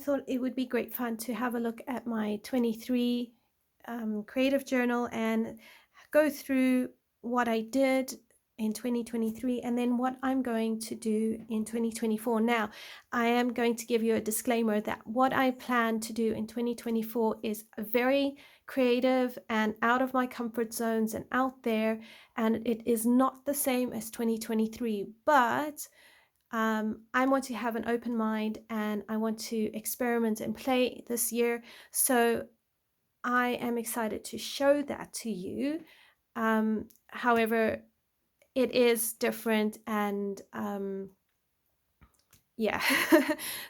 thought it would be great fun to have a look at my 23 creative journal and go through what I did in 2023 and then what I'm going to do in 2024. Now, I am going to give you a disclaimer that what I plan to do in 2024 is very creative and out of my comfort zones and out there, and it is not the same as 2023, but I want to have an open mind and I want to experiment and play this year. So I am excited to show that to you. However, it is different and yeah.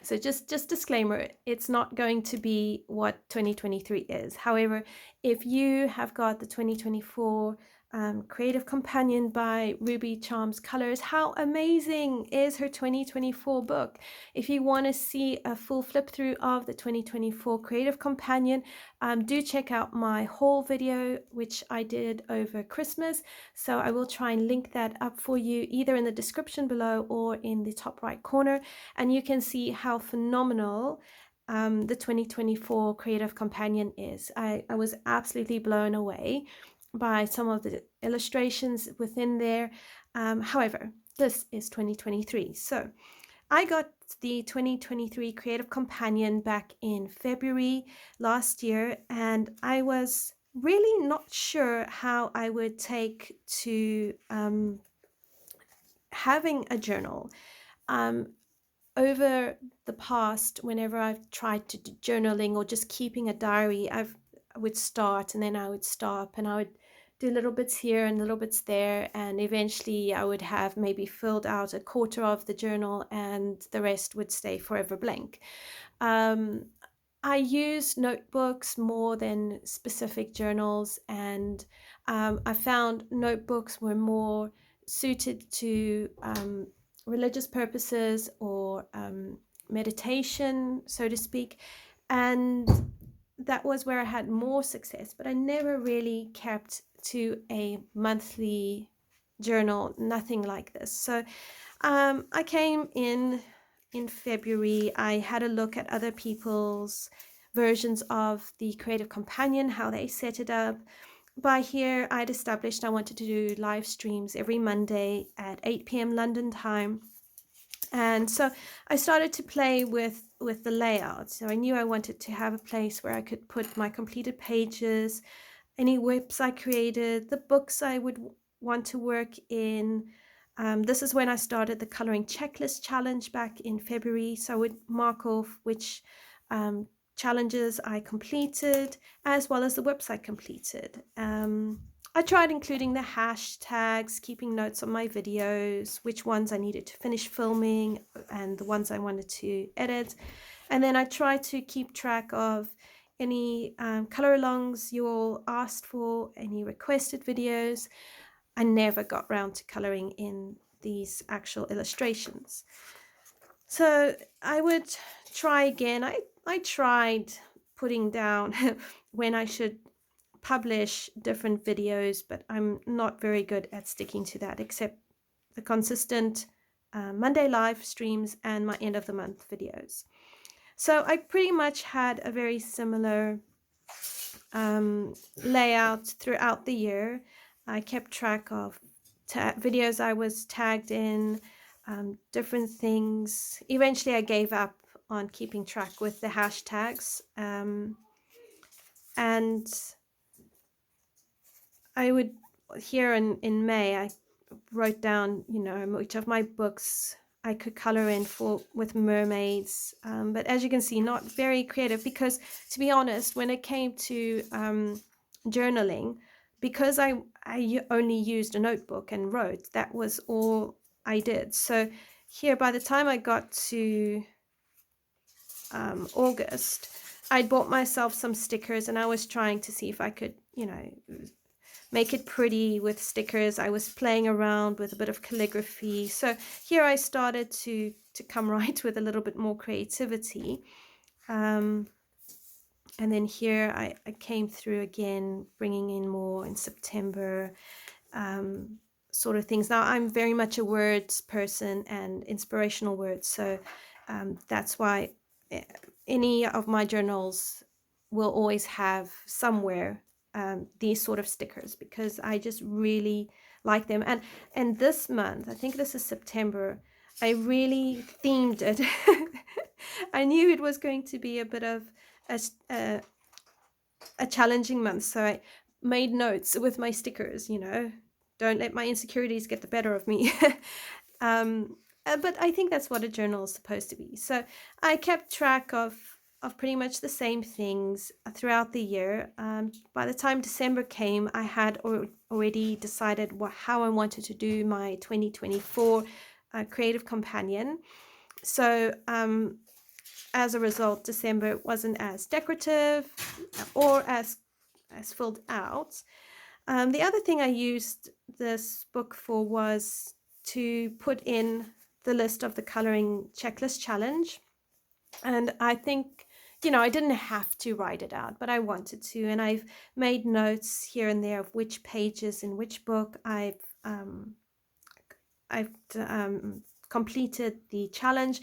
So just disclaimer, it's not going to be what 2023 is. However, if you have got the 2024 Creative Companion by Ruby Charms Colors, how amazing is her 2024 book? If you want to see a full flip through of the 2024 Creative Companion, do check out my haul video, which I did over Christmas. So I will try and link that up for you either in the description below or in the top right corner. And you can see how phenomenal the 2024 Creative Companion is. I was absolutely blown away by some of the illustrations within there. However, this is 2023. So I got the 2023 Creative Companion back in February last year, and I was really not sure how I would take to having a journal. Over the past, whenever I've tried to do journaling or just keeping a diary, I would start and then I would stop and I would do little bits here and little bits there, and eventually I would have maybe filled out a quarter of the journal and the rest would stay forever blank. I use notebooks more than specific journals, and I found notebooks were more suited to religious purposes or meditation, so to speak, and that was where I had more success. But I never really kept to a monthly journal, nothing like this. So I came in February. I had a look at other people's versions of the Creative Companion, how they set it up. By here, I'd established I wanted to do live streams every Monday at 8 p.m. London time. And so I started to play with the layout. So I knew I wanted to have a place where I could put my completed pages, any whips I created, the books I would want to work in. This is when I started the coloring checklist challenge back in February. So I would mark off which challenges I completed, as well as the whips I completed. I tried including the hashtags, keeping notes on my videos, which ones I needed to finish filming and the ones I wanted to edit. And then I tried to keep track of any color alongs you all asked for, any requested videos. I never got round to coloring in these actual illustrations. So I would try again. I tried putting down when I should publish different videos, but I'm not very good at sticking to that, except the consistent Monday live streams and my end of the month videos. So I pretty much had a very similar layout throughout the year. I kept track of videos I was tagged in, different things. Eventually I gave up on keeping track with the hashtags, and I would, here in May, I wrote down, you know, which of my books I could color in with mermaids. But as you can see, not very creative, because to be honest, when it came to journaling, because I only used a notebook and wrote, that was all I did. So here, by the time I got to August, I'd bought myself some stickers and I was trying to see if I could, you know, make it pretty with stickers. I was playing around with a bit of calligraphy. So here I started to come right with a little bit more creativity. And then here I came through again, bringing in more in September, sort of things. Now I'm very much a words person and inspirational words. So that's why any of my journals will always have somewhere these sort of stickers, because I just really like them. And this month, I think this is September, I really themed it. I knew it was going to be a bit of a challenging month, so I made notes with my stickers, don't let my insecurities get the better of me. But I think that's what a journal is supposed to be. So I kept track of pretty much the same things throughout the year. By the time December came, I had already decided how I wanted to do my 2024 creative companion. So as a result, December wasn't as decorative or as filled out. The other thing I used this book for was to put in the list of the coloring checklist challenge. And I think, I didn't have to write it out, but I wanted to. And I've made notes here and there of which pages in which book I've completed the challenge.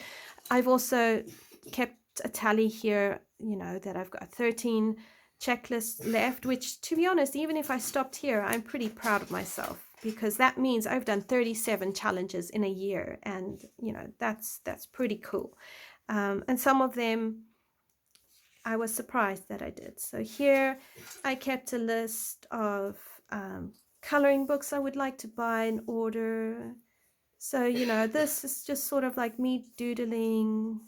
I've also kept a tally here, that I've got 13 checklists left, which, to be honest, even if I stopped here, I'm pretty proud of myself, because that means I've done 37 challenges in a year, and that's pretty cool. And some of them I was surprised that I did. So here I kept a list of coloring books I would like to buy in order. So this is just sort of like me doodling.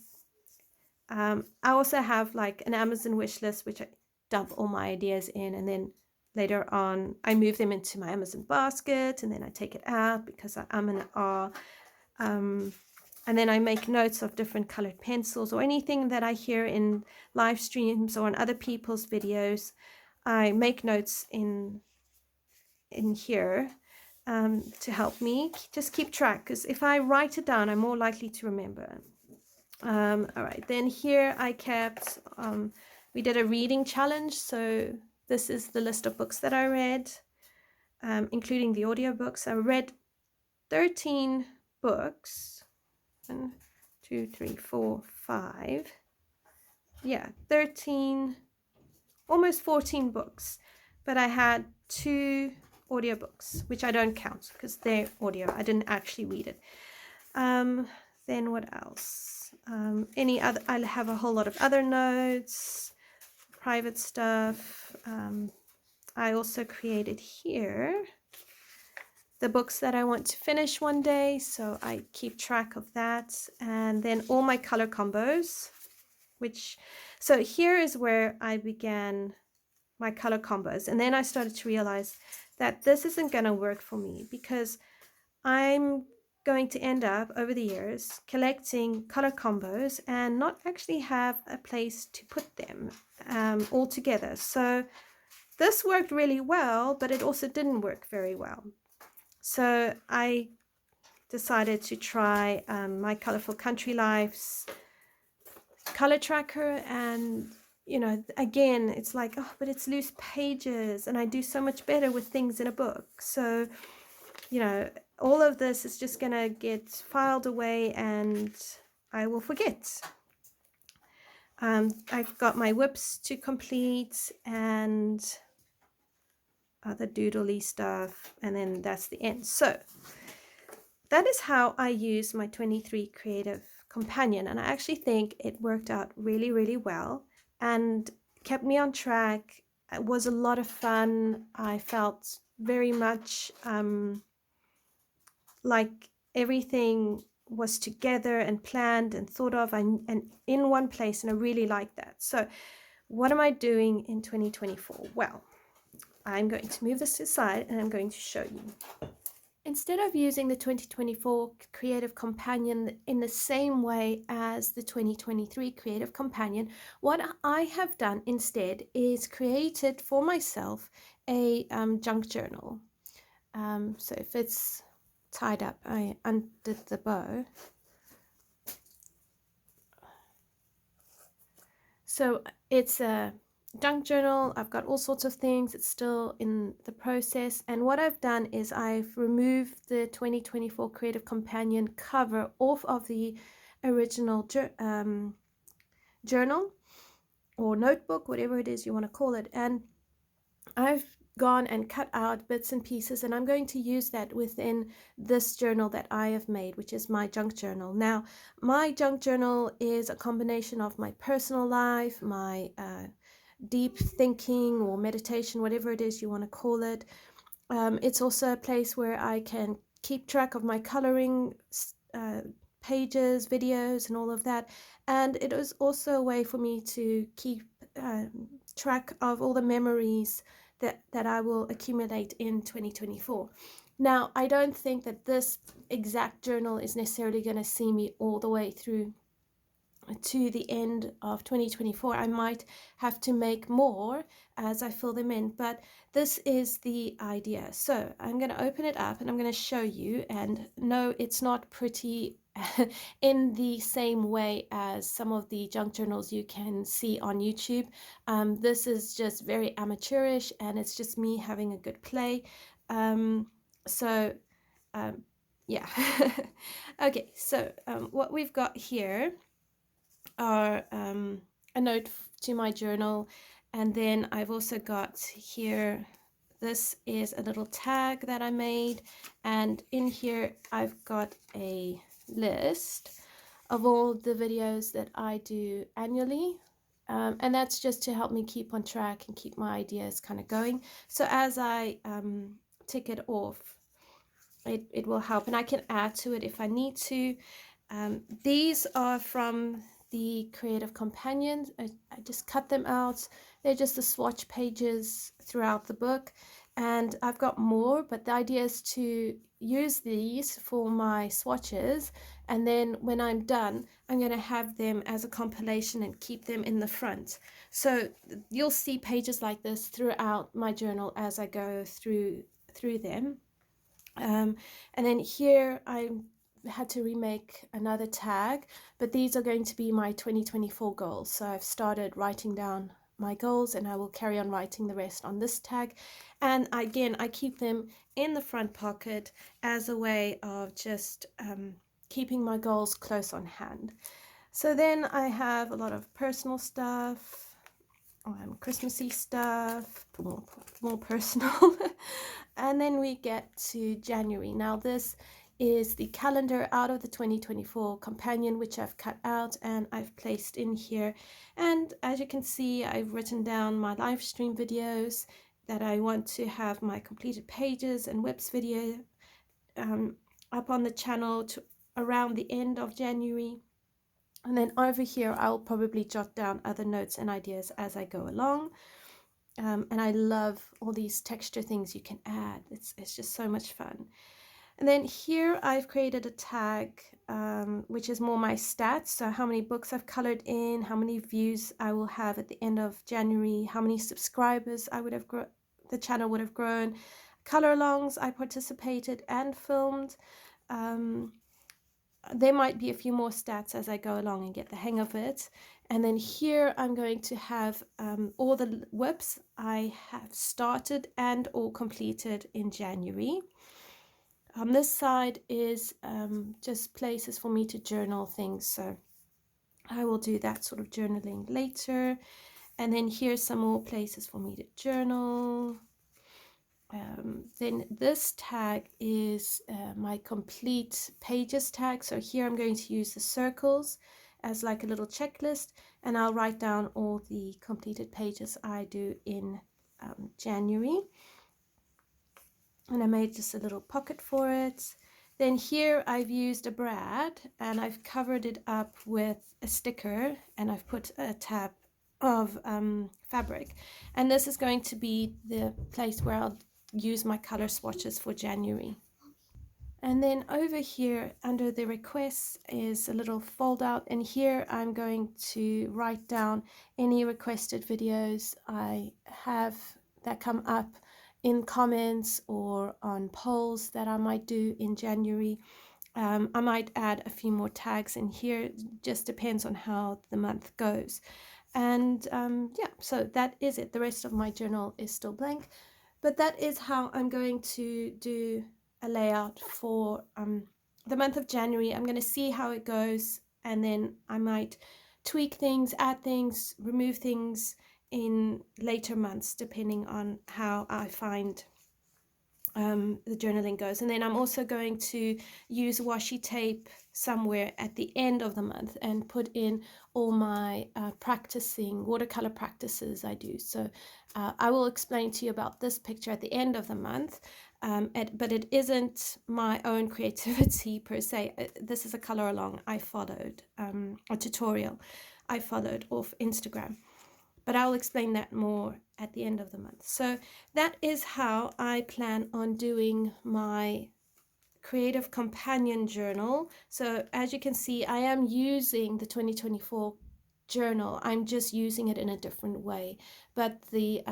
I also have like an Amazon wish list, which I dump all my ideas in, and then later on I move them into my Amazon basket, and then I take it out because I'm in awe. And then I make notes of different colored pencils or anything that I hear in live streams or on other people's videos. I make notes in here to help me just keep track, because if I write it down, I'm more likely to remember. All right, then here I kept, we did a reading challenge. So this is the list of books that I read, including the audiobooks. I read 13 books. 1, 2, 3, 4, 5. Yeah, 13, almost 14 books. But I had 2 audiobooks, which I don't count because they're audio. I didn't actually read it. Then what else? Any other? I have a whole lot of other notes, private stuff. I also created here the books that I want to finish one day, so I keep track of that. And then all my color combos, so here is where I began my color combos. And then I started to realize that this isn't going to work for me, because I'm going to end up over the years collecting color combos and not actually have a place to put them all together. So this worked really well, but it also didn't work very well. So I decided to try my Colorful Country Life's color tracker, and again, it's like, oh, but it's loose pages and I do so much better with things in a book. So all of this is just gonna get filed away and I will forget. I've got my whips to complete and other doodly stuff, and then that's the end. So that is how I use my 23 creative companion, and I actually think it worked out really, really well and kept me on track. It was a lot of fun. I felt very much like everything was together and planned and thought of and in one place, and I really like that. So what am I doing in 2024? Well, I'm going to move this aside and I'm going to show you. Instead of using the 2024 Creative Companion in the same way as the 2023 Creative Companion, what I have done instead is created for myself a junk journal. So if it's tied up, I undid the bow. So it's a junk journal. I've got all sorts of things. It's still in the process. And what I've done is I've removed the 2024 Creative Companion cover off of the original journal or notebook, whatever it is you want to call it. And I've gone and cut out bits and pieces, and I'm going to use that within this journal that I have made, which is my junk journal. Now, my junk journal is a combination of my personal life, my deep thinking or meditation, whatever it is you want to call it. It's also a place where I can keep track of my coloring pages, videos, and all of that. And it is also a way for me to keep track of all the memories that I will accumulate in 2024. Now, I don't think that this exact journal is necessarily going to see me all the way through to the end of 2024. I might have to make more as I fill them in, but this is the idea. So I'm going to open it up and I'm going to show you. And no, it's not pretty in the same way as some of the junk journals you can see on YouTube. This is just very amateurish, and it's just me having a good play. So yeah. Okay, so what we've got here are a note to my journal, and then I've also got here, this is a little tag that I made, and in here I've got a list of all the videos that I do annually, and that's just to help me keep on track and keep my ideas kind of going. So as I tick it off, it will help, and I can add to it if I need to. These are from the Creative Companions. I just cut them out. They're just the swatch pages throughout the book, and I've got more, but the idea is to use these for my swatches, and then when I'm done, I'm going to have them as a compilation and keep them in the front. So you'll see pages like this throughout my journal as I go through them. And then here I had to remake another tag, but these are going to be my 2024 goals. So I've started writing down my goals, and I will carry on writing the rest on this tag. And again, I keep them in the front pocket as a way of just keeping my goals close on hand. So then I have a lot of personal stuff, Christmassy stuff, more personal. And then we get to January. Now this is the calendar out of the 2024 companion, which I've cut out and I've placed in here. And as you can see, I've written down my live stream videos that I want to have, my completed pages and WIPs video up on the channel to around the end of January. And then over here, I'll probably jot down other notes and ideas as I go along. And I love all these texture things you can add. It's just so much fun. And then here I've created a tag, which is more my stats. So how many books I've colored in, how many views I will have at the end of January, how many subscribers I would have the channel would have grown, color alongs I participated and filmed. There might be a few more stats as I go along and get the hang of it. And then here I'm going to have all the WIPs I have started and or completed in January. On this side is just places for me to journal things. So I will do that sort of journaling later. And then here's some more places for me to journal. Then this tag is my complete pages tag. So here I'm going to use the circles as like a little checklist, and I'll write down all the completed pages I do in January. And I made just a little pocket for it. Then here I've used a brad and I've covered it up with a sticker, and I've put a tab of fabric. And this is going to be the place where I'll use my color swatches for January. And then over here under the requests is a little fold out, and here I'm going to write down any requested videos I have that come up in comments or on polls that I might do in January. I might add a few more tags in here, just depends on how the month goes. And yeah, so that is it. The rest of my journal is still blank. But that is how I'm going to do a layout for the month of January. I'm going to see how it goes, and then I might tweak things, add things, remove things in later months, depending on how I find the journaling goes. And then I'm also going to use washi tape somewhere at the end of the month and put in all my practicing watercolor practices I do. So I will explain to you about this picture at the end of the month, but it isn't my own creativity per se. This is a color along I followed, a tutorial I followed off Instagram. But I'll explain that more at the end of the month. So that is how I plan on doing my creative companion journal. So as you can see, I am using the 2024 journal. I'm just using it in a different way, but the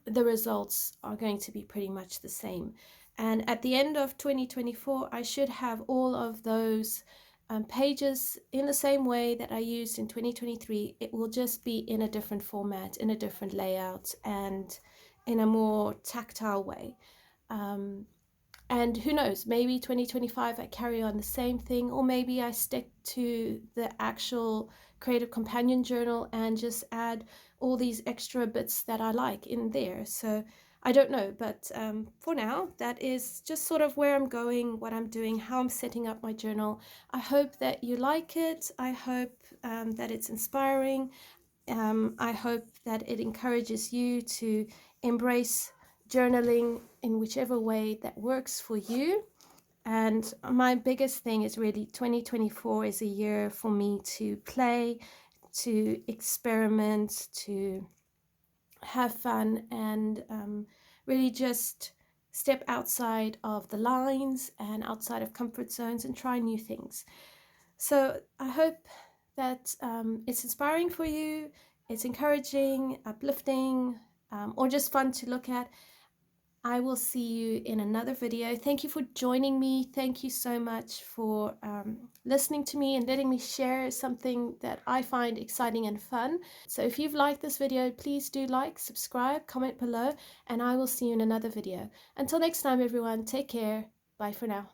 results are going to be pretty much the same. And at the end of 2024, I should have all of those pages in the same way that I used in 2023. It will just be in a different format, in a different layout, and in a more tactile way. And who knows, maybe 2025 I carry on the same thing, or maybe I stick to the actual creative companion journal and just add all these extra bits that I like in there. So I don't know, but for now, that is just sort of where I'm going, what I'm doing, how I'm setting up my journal. I hope that you like it. I hope that it's inspiring. I hope that it encourages you to embrace journaling in whichever way that works for you. And my biggest thing is really 2024 is a year for me to play, to experiment, to have fun, and really just step outside of the lines and outside of comfort zones and try new things. So I hope that it's inspiring for you, it's encouraging, uplifting, or just fun to look at. I will see you in another video. Thank you for joining me. Thank you so much for listening to me and letting me share something that I find exciting and fun. So if you've liked this video, please do like, subscribe, comment below, and I will see you in another video. Until next time, everyone, take care. Bye for now.